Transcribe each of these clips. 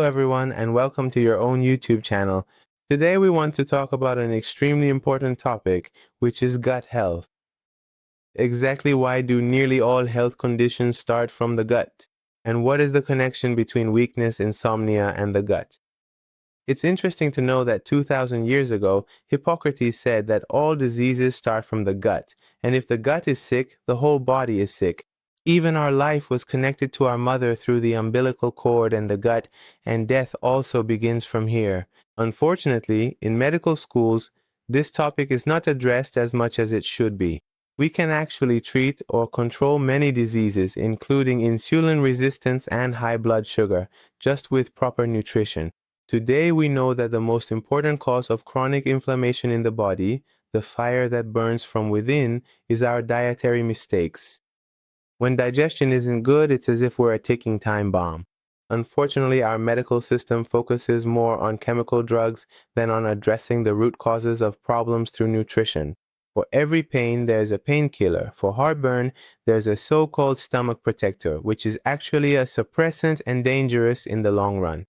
everyone, and welcome to your own YouTube channel. Today we want to talk about an extremely important topic, which is gut health. Exactly why do nearly all health conditions start from the gut? And what is the connection between weakness, insomnia, and the gut? It's interesting to know that 2,000 years ago, Hippocrates said that all diseases start from the gut, and if the gut is sick, the whole body is sick. Even our life was connected to our mother through the umbilical cord and the gut, and death also begins from here. Unfortunately, in medical schools, this topic is not addressed as much as it should be. We can actually treat or control many diseases, including insulin resistance and high blood sugar, just with proper nutrition. Today we know that the most important cause of chronic inflammation in the body, the fire that burns from within, is our dietary mistakes. When digestion isn't good, it's as if we're a ticking time bomb. Unfortunately, our medical system focuses more on chemical drugs than on addressing the root causes of problems through nutrition. For every pain, there's a painkiller. For heartburn, there's a so-called stomach protector, which is actually a suppressant and dangerous in the long run.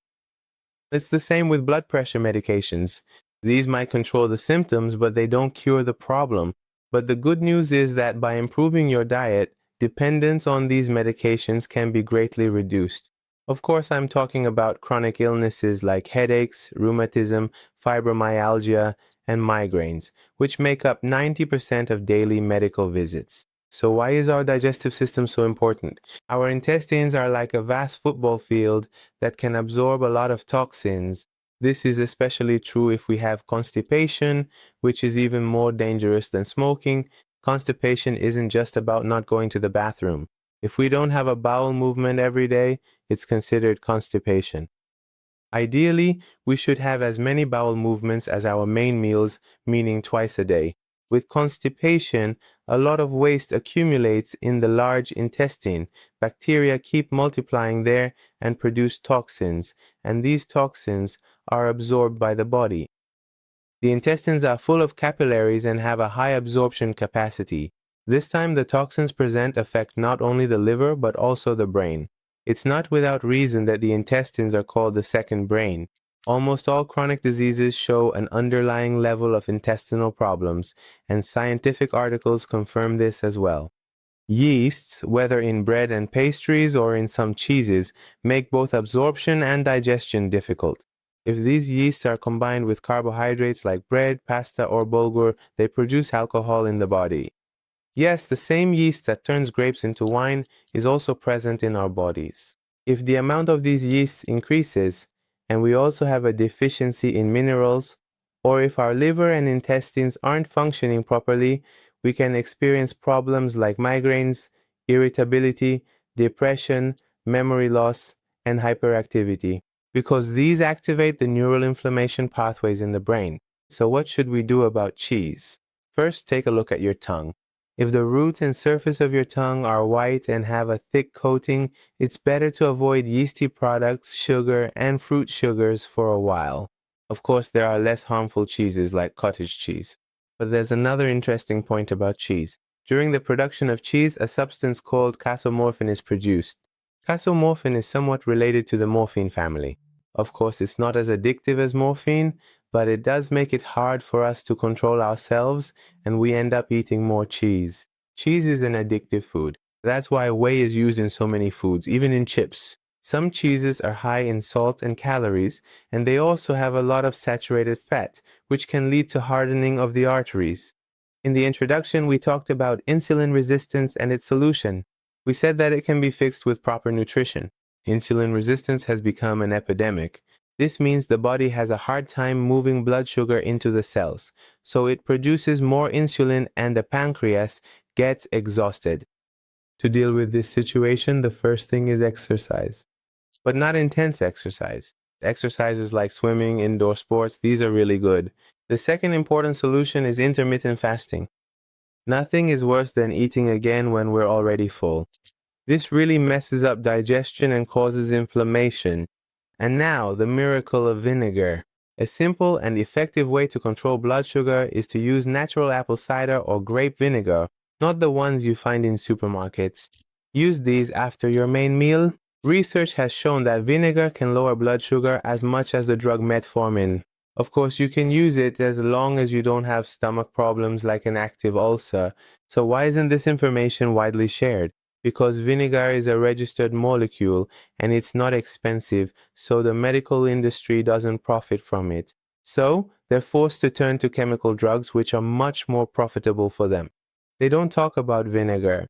It's the same with blood pressure medications. These might control the symptoms, but they don't cure the problem. But the good news is that by improving your diet, dependence on these medications can be greatly reduced. Of course, I'm talking about chronic illnesses like headaches, rheumatism, fibromyalgia, and migraines, which make up 90% of daily medical visits. So why is our digestive system so important? Our intestines are like a vast football field that can absorb a lot of toxins. This is especially true if we have constipation, which is even more dangerous than smoking. Constipation isn't just about not going to the bathroom. If we don't have a bowel movement every day, it's considered constipation. Ideally, we should have as many bowel movements as our main meals, meaning twice a day. With constipation, a lot of waste accumulates in the large intestine. Bacteria keep multiplying there and produce toxins, and these toxins are absorbed by the body. The intestines are full of capillaries and have a high absorption capacity. This time the toxins present affect not only the liver but also the brain. It's not without reason that the intestines are called the second brain. Almost all chronic diseases show an underlying level of intestinal problems, and scientific articles confirm this as well. Yeasts, whether in bread and pastries or in some cheeses, make both absorption and digestion difficult. If these yeasts are combined with carbohydrates like bread, pasta, or bulgur, they produce alcohol in the body. Yes, the same yeast that turns grapes into wine is also present in our bodies. If the amount of these yeasts increases, and we also have a deficiency in minerals, or if our liver and intestines aren't functioning properly, we can experience problems like migraines, irritability, depression, memory loss, and hyperactivity, because these activate the neural inflammation pathways in the brain. So what should we do about cheese? First, take a look at your tongue. If the root and surface of your tongue are white and have a thick coating, it's better to avoid yeasty products, sugar, and fruit sugars for a while. Of course, there are less harmful cheeses like cottage cheese. But there's another interesting point about cheese. During the production of cheese, a substance called casomorphin is produced. Casomorphin is somewhat related to the morphine family. Of course, it's not as addictive as morphine, but it does make it hard for us to control ourselves, and we end up eating more cheese. Cheese is an addictive food. That's why whey is used in so many foods, even in chips. Some cheeses are high in salt and calories, and they also have a lot of saturated fat, which can lead to hardening of the arteries. In the introduction, we talked about insulin resistance and its solution. We said that it can be fixed with proper nutrition. Insulin resistance has become an epidemic. This means the body has a hard time moving blood sugar into the cells, so it produces more insulin and the pancreas gets exhausted. To deal with this situation, the first thing is exercise, but not intense exercise. Exercises like swimming, indoor sports, these are really good. The second important solution is intermittent fasting. Nothing is worse than eating again when we're already full. This really messes up digestion and causes inflammation. And now, the miracle of vinegar. A simple and effective way to control blood sugar is to use natural apple cider or grape vinegar, not the ones you find in supermarkets. Use these after your main meal, Research has shown that vinegar can lower blood sugar as much as the drug metformin. Of course, you can use it as long as you don't have stomach problems like an active ulcer. So why isn't this information widely shared? Because vinegar is a registered molecule and it's not expensive, so the medical industry doesn't profit from it. So they're forced to turn to chemical drugs, which are much more profitable for them. They don't talk about vinegar.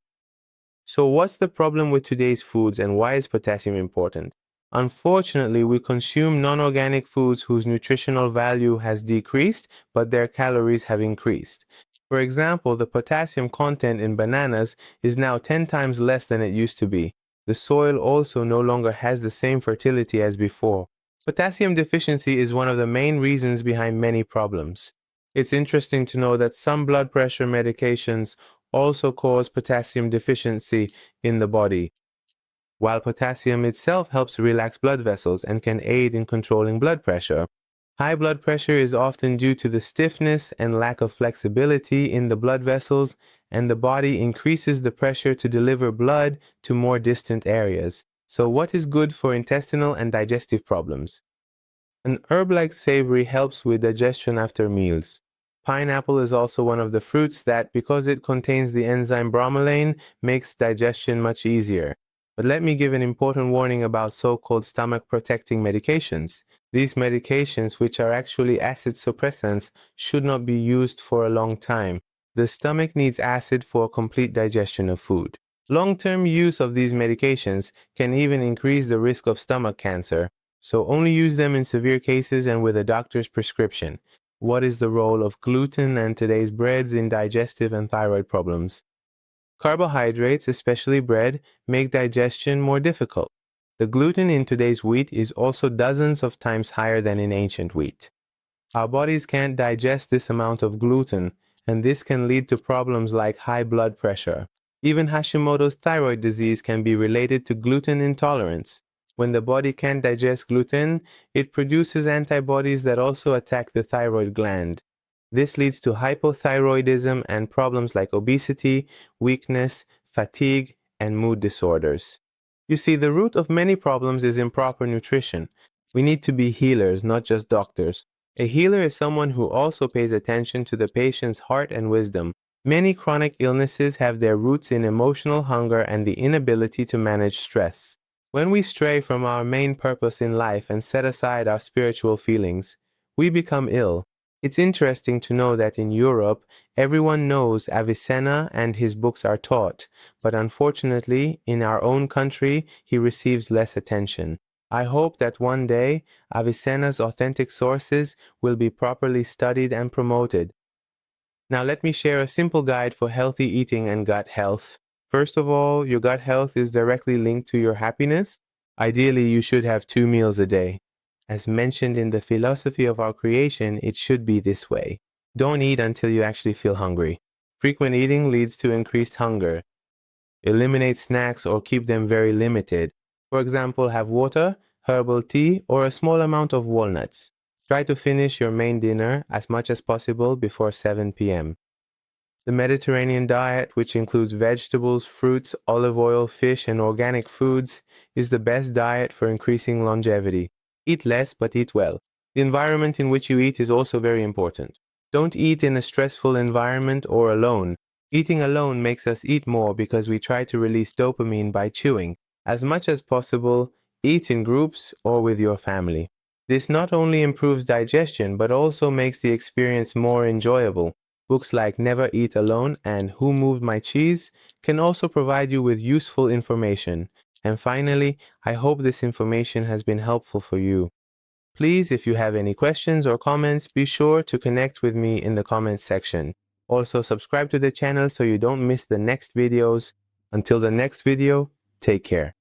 So, what's the problem with today's foods and why is potassium important? Unfortunately, we consume non organic foods whose nutritional value has decreased, but their calories have increased. For example, the potassium content in bananas is now 10 times less than it used to be. The soil also no longer has the same fertility as before. Potassium deficiency is one of the main reasons behind many problems. It's interesting to know that some blood pressure medications also cause potassium deficiency in the body, while potassium itself helps relax blood vessels and can aid in controlling blood pressure. High blood pressure is often due to the stiffness and lack of flexibility in the blood vessels, and the body increases the pressure to deliver blood to more distant areas. So, what is good for intestinal and digestive problems? An herb-like savory helps with digestion after meals. Pineapple is also one of the fruits that, because it contains the enzyme bromelain, makes digestion much easier. But let me give an important warning about so-called stomach-protecting medications. These medications, which are actually acid suppressants, should not be used for a long time. The stomach needs acid for complete digestion of food. Long-term use of these medications can even increase the risk of stomach cancer, so only use them in severe cases and with a doctor's prescription. What is the role of gluten and today's breads in digestive and thyroid problems? Carbohydrates, especially bread, make digestion more difficult. The gluten in today's wheat is also dozens of times higher than in ancient wheat. Our bodies can't digest this amount of gluten, and this can lead to problems like high blood pressure. Even Hashimoto's thyroid disease can be related to gluten intolerance. When the body can't digest gluten, it produces antibodies that also attack the thyroid gland. This leads to hypothyroidism and problems like obesity, weakness, fatigue, and mood disorders. You see, the root of many problems is improper nutrition. We need to be healers, not just doctors. A healer is someone who also pays attention to the patient's heart and wisdom. Many chronic illnesses have their roots in emotional hunger and the inability to manage stress. When we stray from our main purpose in life and set aside our spiritual feelings, we become ill. It's interesting to know that in Europe, everyone knows Avicenna and his books are taught, but unfortunately, in our own country, he receives less attention. I hope that one day, Avicenna's authentic sources will be properly studied and promoted. Now let me share a simple guide for healthy eating and gut health. First of all, your gut health is directly linked to your happiness. Ideally, you should have 2 meals a day. As mentioned in the philosophy of our creation, it should be this way. Don't eat until you actually feel hungry. Frequent eating leads to increased hunger. Eliminate snacks or keep them very limited. For example, have water, herbal tea, or a small amount of walnuts. Try to finish your main dinner as much as possible before 7 p.m. The Mediterranean diet, which includes vegetables, fruits, olive oil, fish, and organic foods, is the best diet for increasing longevity. Eat less, but eat well. The environment in which you eat is also very important. Don't eat in a stressful environment or alone. Eating alone makes us eat more because we try to release dopamine by chewing. As much as possible, eat in groups or with your family. This not only improves digestion, but also makes the experience more enjoyable. Books like Never Eat Alone and Who Moved My Cheese can also provide you with useful information. And finally, I hope this information has been helpful for you. Please, if you have any questions or comments, be sure to connect with me in the comments section. Also, subscribe to the channel so you don't miss the next videos. Until the next video, take care.